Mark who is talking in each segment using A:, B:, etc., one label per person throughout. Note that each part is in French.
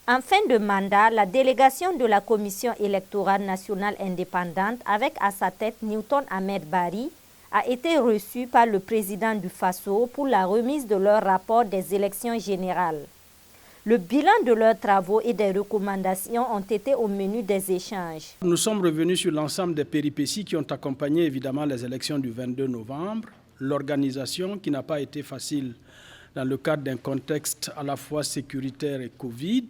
A: En fin de mandat, la délégation de la Commission électorale nationale indépendante, avec à sa tête Newton Ahmed Bari, a été reçue par le président du FASO pour la remise de leur rapport des élections générales. Le bilan de leurs travaux et des recommandations ont été au menu des échanges.
B: Nous sommes revenus sur l'ensemble des péripéties qui ont accompagné évidemment les élections du 22 novembre, l'organisation qui n'a pas été facile dans le cadre d'un contexte à la fois sécuritaire et Covid.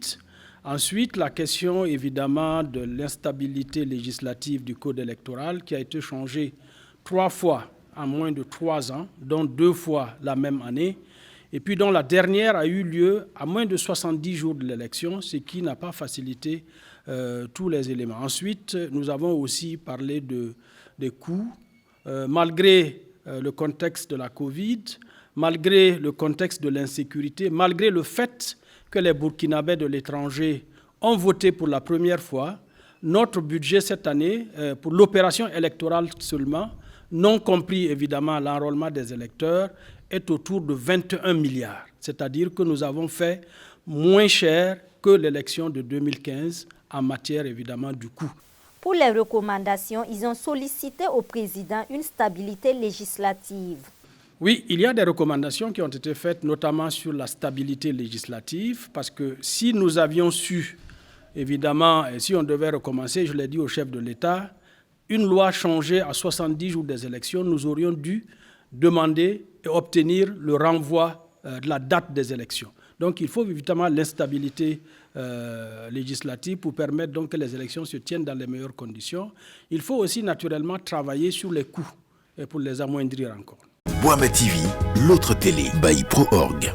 B: Ensuite, la question évidemment de l'instabilité législative du code électoral qui a été changé 3 fois en moins de 3 ans, dont 2 fois la même année, et puis dont la dernière a eu lieu à moins de 70 jours de l'élection, ce qui n'a pas facilité tous les éléments. Ensuite, nous avons aussi parlé des coûts. Malgré le contexte de la Covid, malgré le contexte de l'insécurité, malgré le fait que les Burkinabés de l'étranger ont voté pour la première fois, notre budget cette année, pour l'opération électorale seulement, non compris évidemment l'enrôlement des électeurs, est autour de 21 milliards. C'est-à-dire que nous avons fait moins cher que l'élection de 2015 en matière évidemment du coût.
A: Pour les recommandations, ils ont sollicité au président une stabilité législative.
B: Oui, il y a des recommandations qui ont été faites, notamment sur la stabilité législative, parce que si nous avions su, évidemment, et si on devait recommencer, je l'ai dit au chef de l'État, une loi changée à 70 jours des élections, nous aurions dû demander et obtenir le renvoi de la date des élections. Donc il faut évidemment l'instabilité législative pour permettre donc que les élections se tiennent dans les meilleures conditions. Il faut aussi naturellement travailler sur les coûts et pour les amoindrir encore.
C: Boama TV, l'autre télé by Pro Org.